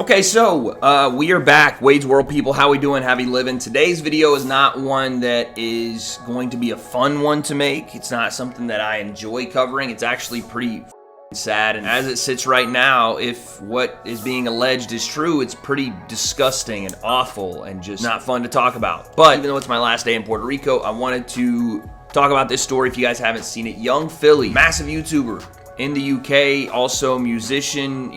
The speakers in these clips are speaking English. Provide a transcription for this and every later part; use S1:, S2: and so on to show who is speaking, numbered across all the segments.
S1: Okay, so we are back. Wade's World people, how we doing? How we living? Today's video is not one that is going to be a fun one to make. It's not something that I enjoy covering. It's actually pretty sad, and as it sits right now, if what is being alleged is true, it's pretty disgusting and awful and just not fun to talk about. But even though it's my last day in Puerto Rico, I wanted to talk about this story if you guys haven't seen it. Young Philly, massive YouTuber in the UK, also musician,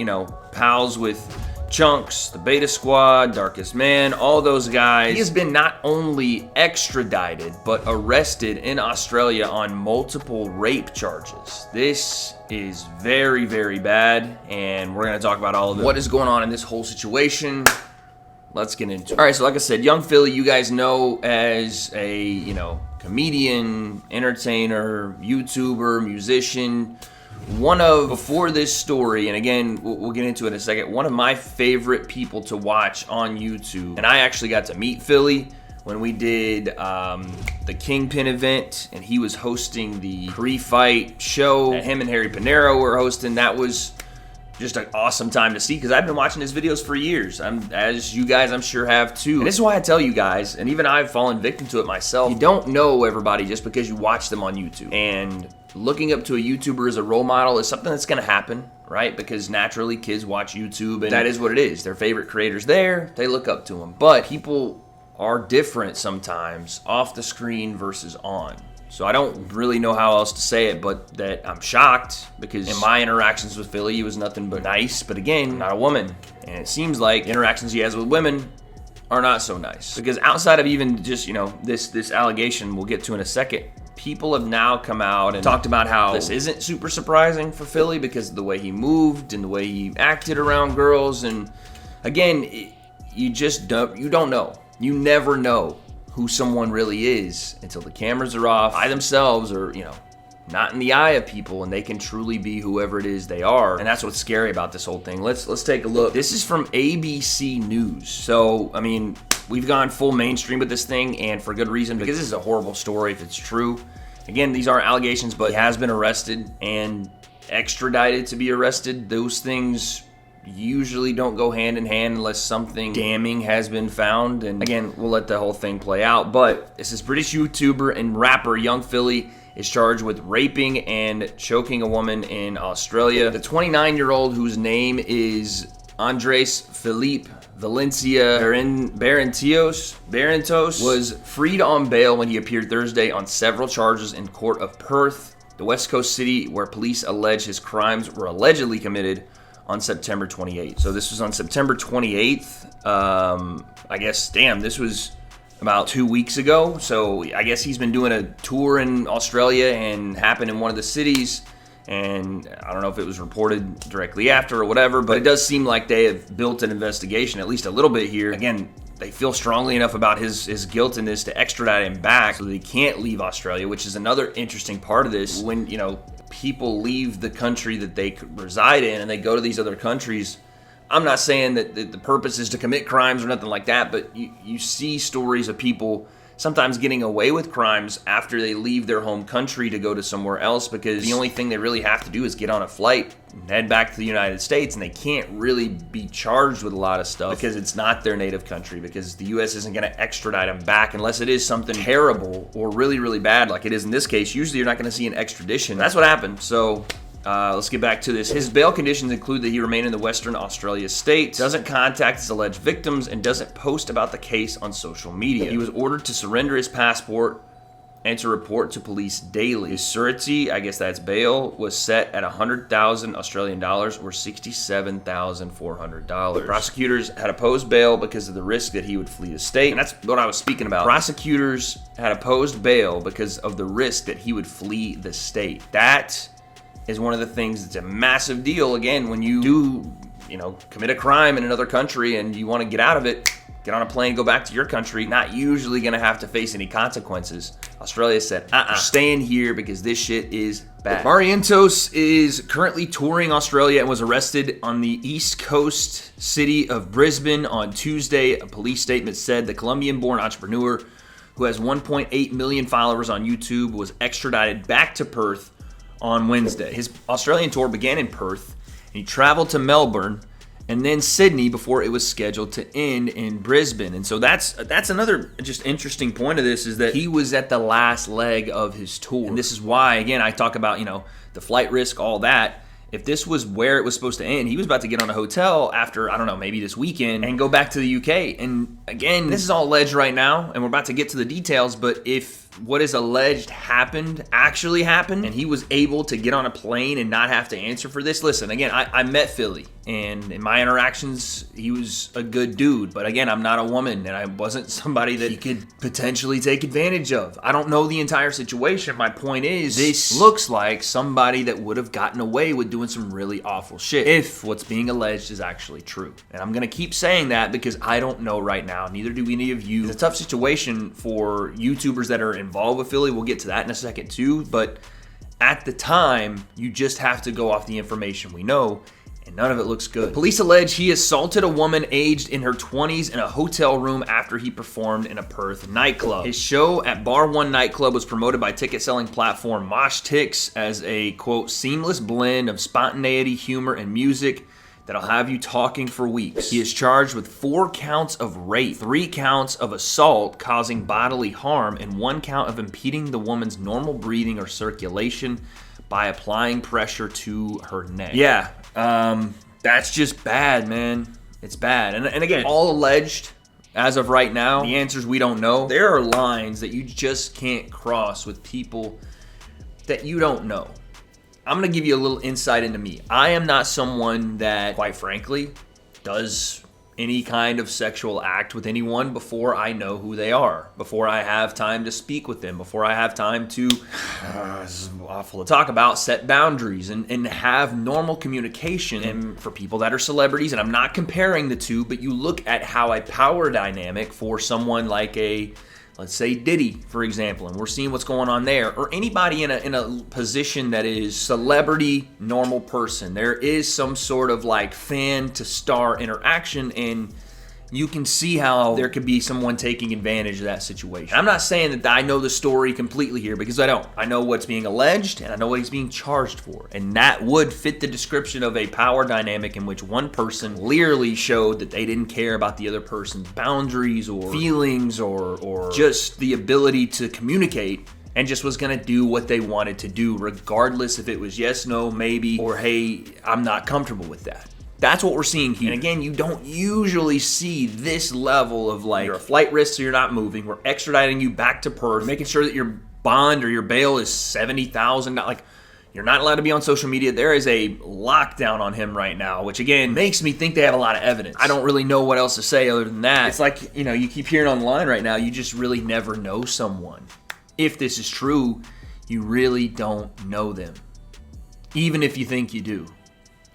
S1: pals with Chunks, the Beta Squad, Darkest Man, all those guys. He has been not only extradited, but arrested in Australia on multiple rape charges. This is very, very bad, and we're going to talk about all of it. What is going on in this whole situation? Let's get into it. All right, so like I said, Young Philly, you guys know as a, comedian, entertainer, YouTuber, musician. Before this story, and again, we'll get into it in a second, one of my favorite people to watch on YouTube, and I actually got to meet Philly when we did the Kingpin event, and he was hosting the pre-fight show that him and Harry Panero were hosting. That was just an awesome time to see, because I've been watching his videos for years, as you guys I'm sure have too. And this is why I tell you guys, and even I've fallen victim to it myself, you don't know everybody just because you watch them on YouTube. And looking up to a YouTuber as a role model is something that's going to happen, right? Because naturally kids watch YouTube, and that is what it is. Their favorite creators there, they look up to them. But people are different sometimes off the screen versus on. So I don't really know how else to say it, but that I'm shocked, because in my interactions with Philly, he was nothing but nice. But again, not a woman. And it seems like interactions he has with women are not so nice. Because outside of even just, this allegation we'll get to in a second, people have now come out and talked about how this isn't super surprising for Philly because of the way he moved and the way he acted around girls. And again, you don't know. You never know who someone really is until the cameras are off by themselves, or, not in the eye of people, and they can truly be whoever it is they are. And that's what's scary about this whole thing. Let's take a look. This is from ABC News. So, we've gone full mainstream with this thing, and for good reason, because this is a horrible story if it's true. Again, these aren't allegations, but he has been arrested and extradited to be arrested. Those things usually don't go hand in hand unless something damning has been found. And again, we'll let the whole thing play out. But this is British YouTuber and rapper Young Philly is charged with raping and choking a woman in Australia. The 29-year-old, whose name is Andres Felipe Valencia Barrentos, was freed on bail when he appeared Thursday on several charges in court of Perth, the West Coast city where police allege his crimes were allegedly committed on September 28th. So this was on September 28th. This was about 2 weeks ago. So I guess he's been doing a tour in Australia and happened in one of the cities. And I don't know if it was reported directly after or whatever, but it does seem like they have built an investigation, at least a little bit here. Again, they feel strongly enough about his guilt in this to extradite him back so that he can't leave Australia, which is another interesting part of this. When, people leave the country that they reside in and they go to these other countries, I'm not saying that the purpose is to commit crimes or nothing like that, but you see stories of people sometimes getting away with crimes after they leave their home country to go to somewhere else, because the only thing they really have to do is get on a flight and head back to the United States, and they can't really be charged with a lot of stuff because it's not their native country, because the U.S. isn't going to extradite them back unless it is something terrible or really, really bad like it is in this case. Usually you're not going to see an extradition. That's what happened. So let's get back to this. His bail conditions include that he remain in the Western Australia state, doesn't contact his alleged victims, and doesn't post about the case on social media. He was ordered to surrender his passport and to report to police daily. His surety, I guess that's bail, was set at 100,000 Australian dollars or $67,400. Prosecutors had opposed bail because of the risk that he would flee the state. And that's what I was speaking about. Prosecutors had opposed bail because of the risk that he would flee the state. That is one of the things that's a massive deal. Again, when you do, commit a crime in another country and you want to get out of it, get on a plane, go back to your country, not usually going to have to face any consequences. Australia said, staying here because this shit is bad. Barrentos is currently touring Australia and was arrested on the east coast city of Brisbane on Tuesday. A police statement said the Colombian-born entrepreneur, who has 1.8 million followers on YouTube, was extradited back to Perth on Wednesday. His Australian tour began in Perth, and he traveled to Melbourne and then Sydney before it was scheduled to end in Brisbane. And so that's another just interesting point of this, is that he was at the last leg of his tour. And this is why, again, I talk about, the flight risk, all that. If this was where it was supposed to end, he was about to get on a hotel after, I don't know, maybe this weekend and go back to the UK. And again, this is all alleged right now, and we're about to get to the details, but if what is alleged happened actually happened and he was able to get on a plane and not have to answer for this, listen, again, I met Philly, and in my interactions, he was a good dude. But again, I'm not a woman, and I wasn't somebody that he could potentially take advantage of. I don't know the entire situation. My point is, this looks like somebody that would have gotten away with doing some really awful shit if what's being alleged is actually true. And I'm going to keep saying that because I don't know right now. Neither do any of you. It's a tough situation for YouTubers that are involved with Philly. We'll get to that in a second too. But at the time, you just have to go off the information we know, and none of it looks good. Police allege he assaulted a woman aged in her 20s in a hotel room after he performed in a Perth nightclub. His show at Bar One nightclub was promoted by ticket-selling platform Mosh Tix as a, quote, seamless blend of spontaneity, humor, and music that'll have you talking for weeks. He is charged with 4 counts of rape, 3 counts of assault causing bodily harm, and 1 count of impeding the woman's normal breathing or circulation by applying pressure to her neck. Yeah, that's just bad, man. It's bad. And again, all alleged as of right now. The answers we don't know. There are lines that you just can't cross with people that you don't know. I'm going to give you a little insight into me. I am not someone that, quite frankly, does any kind of sexual act with anyone before I know who they are, before I have time to speak with them, before I have time to, this is awful to talk about, set boundaries and have normal communication. And for people that are celebrities, and I'm not comparing the two, but you look at how a power dynamic for someone like let's say Diddy, for example, and we're seeing what's going on there, or anybody in a position that is celebrity, normal person. There is some sort of like fan to star interaction, and you can see how there could be someone taking advantage of that situation. I'm not saying that I know the story completely here, because I don't. I know what's being alleged, and I know what he's being charged for. And that would fit the description of a power dynamic in which one person clearly showed that they didn't care about the other person's boundaries or feelings or just the ability to communicate, and just was gonna do what they wanted to do, regardless if it was yes, no, maybe, or hey, I'm not comfortable with that. That's what we're seeing here. And again, you don't usually see this level of like, you're a flight risk, so you're not moving. We're extraditing you back to Perth, making sure that your bond or your bail is $70,000. Like, you're not allowed to be on social media. There is a lockdown on him right now, which again makes me think they have a lot of evidence. I don't really know what else to say other than that. It's like, you keep hearing online right now, you just really never know someone. If this is true, you really don't know them. Even if you think you do.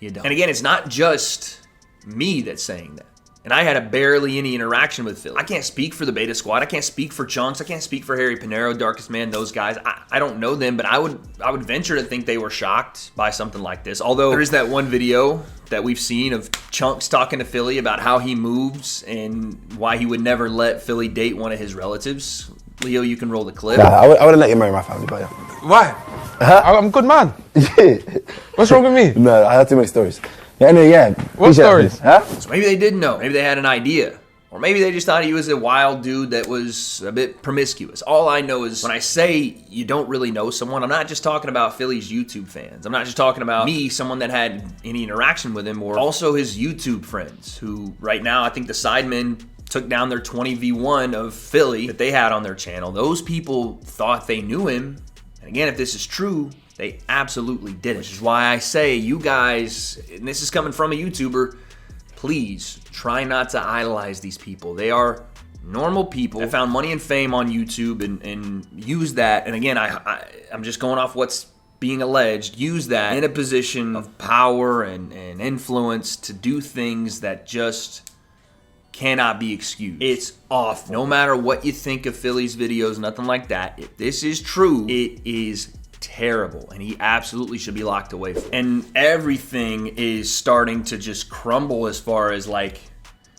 S1: You don't. And again, it's not just me that's saying that. And I had barely any interaction with Philly. I can't speak for the Beta Squad. I can't speak for Chunks. I can't speak for Harry Pinero, Darkest Man, those guys. I don't know them, but I would venture to think they were shocked by something like this. Although there is that one video that we've seen of Chunks talking to Philly about how he moves and why he would never let Philly date one of his relatives. Leo, you can roll the clip.
S2: Nah, I wouldn't let you marry my family, but yeah.
S3: Why? I'm a good man. What's wrong with me?
S2: No, I have too many stories. Yeah, anyway, yeah.
S3: What stories?
S2: Huh?
S1: So maybe they didn't know. Maybe they had an idea. Or maybe they just thought he was a wild dude that was a bit promiscuous. All I know is when I say you don't really know someone, I'm not just talking about Philly's YouTube fans. I'm not just talking about me, someone that had any interaction with him, or also his YouTube friends who right now I think the Sidemen took down their 20v1 of Philly that they had on their channel. Those people thought they knew him. And again, if this is true, they absolutely didn't. Which is why I say, you guys, and this is coming from a YouTuber, please try not to idolize these people. They are normal people that found money and fame on YouTube and use that. And again, I'm just going off what's being alleged. Use that in a position of power and influence to do things that just cannot be excused. It's awful. No matter what you think of Philly's videos, nothing like that. If this is true, it is terrible, and he absolutely should be locked away from it. And everything is starting to just crumble as far as like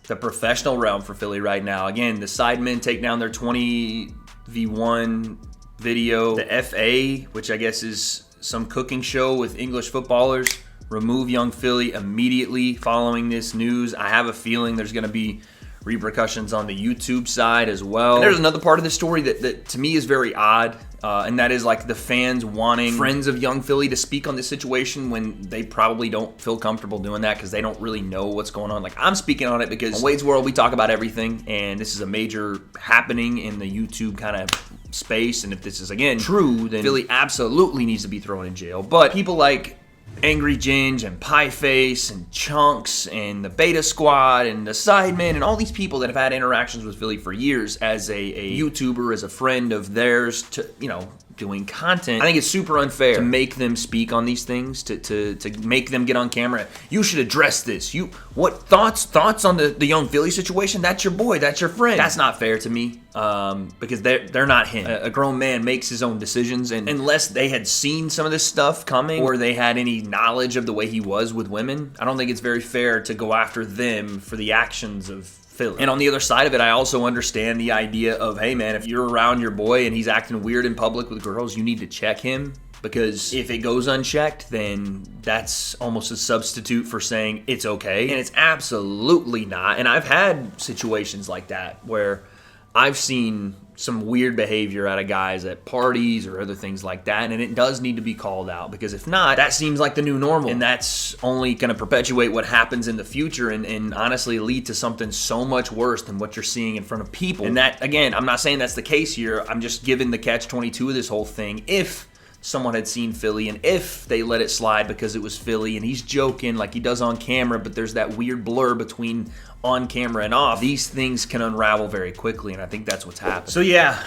S1: the professional realm for Philly right now. Again, the Sidemen take down their 20v1 video. The FA, which I guess is some cooking show with English footballers, remove young Philly immediately following this news. I have a feeling there's going to be repercussions on the YouTube side as well. And there's another part of the story that to me is very odd, and that is like the fans wanting friends of young Philly to speak on this situation when they probably don't feel comfortable doing that because they don't really know what's going on. Like, I'm speaking on it because in Wade's World, we talk about everything, and this is a major happening in the YouTube kind of space, and if this is, again, true, then Philly absolutely needs to be thrown in jail. But people like Angry Ginge and Pie Face and Chunks and the Beta Squad and the Sidemen and all these people that have had interactions with Philly for years as a YouTuber, as a friend of theirs, to, you know, doing content. I think it's super unfair to make them speak on these things, to make them get on camera. You should address this. What thoughts on the young Philly situation? That's your boy. That's your friend. That's not fair to me, because they're not him. A grown man makes his own decisions, and unless they had seen some of this stuff coming or they had any knowledge of the way he was with women, I don't think it's very fair to go after them for the actions of Philly. And on the other side of it, I also understand the idea of, hey man, if you're around your boy and he's acting weird in public with girls, you need to check him, because if it goes unchecked, then that's almost a substitute for saying it's okay. And it's absolutely not. And I've had situations like that where I've seen some weird behavior out of guys at parties or other things like that, and it does need to be called out, because if not, that seems like the new normal, and that's only going to perpetuate what happens in the future and honestly lead to something so much worse than what you're seeing in front of people. And that, again, I'm not saying that's the case here. I'm just giving the catch-22 of this whole thing. If someone had seen Philly and if they let it slide because it was Philly and he's joking like he does on camera, but there's that weird blur between on camera and off, these things can unravel very quickly, and I think that's what's happened. So yeah,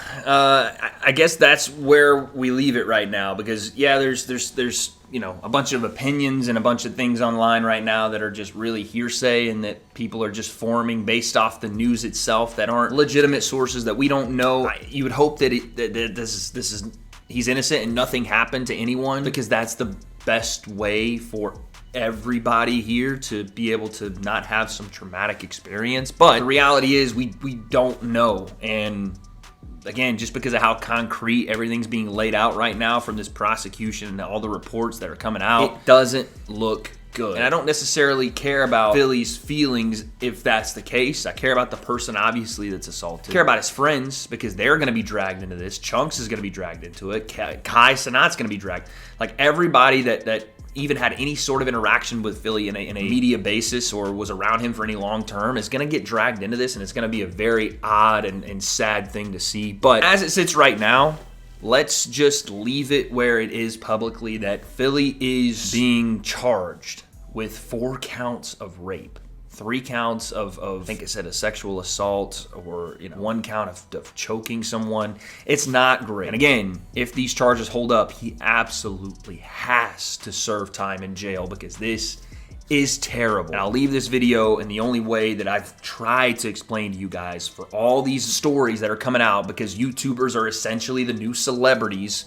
S1: I guess that's where we leave it right now, because yeah, there's you know, a bunch of opinions and a bunch of things online right now that are just really hearsay, and that people are just forming based off the news itself that aren't legitimate sources that we don't know. You would hope that this is he's innocent and nothing happened to anyone, because that's the best way for everybody here to be able to not have some traumatic experience. But the reality is we don't know. And again, just because of how concrete everything's being laid out right now from this prosecution and all the reports that are coming out, it doesn't look good. And I don't necessarily care about Philly's feelings if that's the case. I care about the person, obviously, that's assaulted. I care about his friends, because they're going to be dragged into this. Chunks is going to be dragged into it. Kai Sanat's going to be dragged. Like, everybody that even had any sort of interaction with Philly in a media basis or was around him for any long term is going to get dragged into this, and it's going to be a very odd and sad thing to see. But as it sits right now, let's just leave it where it is publicly, that Philly is being charged with 4 counts of rape, 3 counts of I think it said a sexual assault, or 1 count of choking someone. It's not great. And again, if these charges hold up, he absolutely has to serve time in jail, because this is terrible. And I'll leave this video in the only way that I've tried to explain to you guys for all these stories that are coming out, because YouTubers are essentially the new celebrities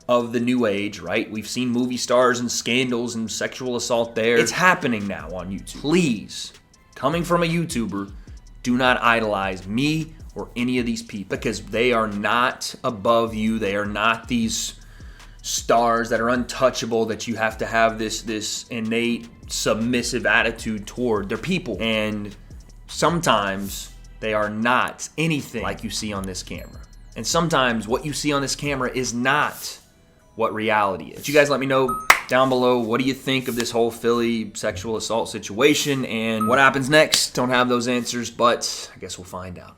S1: of the new age, right? We've seen movie stars and scandals and sexual assault there. It's happening now on YouTube. Please, coming from a YouTuber, do not idolize me or any of these people, because they are not above you. They are not these stars that are untouchable, that you have to have this innate submissive attitude toward. They're people, and sometimes they are not anything like you see on this camera. And sometimes what you see on this camera is not what reality is. But you guys let me know down below, what do you think of this whole Philly sexual assault situation, and what happens next? Don't have those answers, but I guess we'll find out.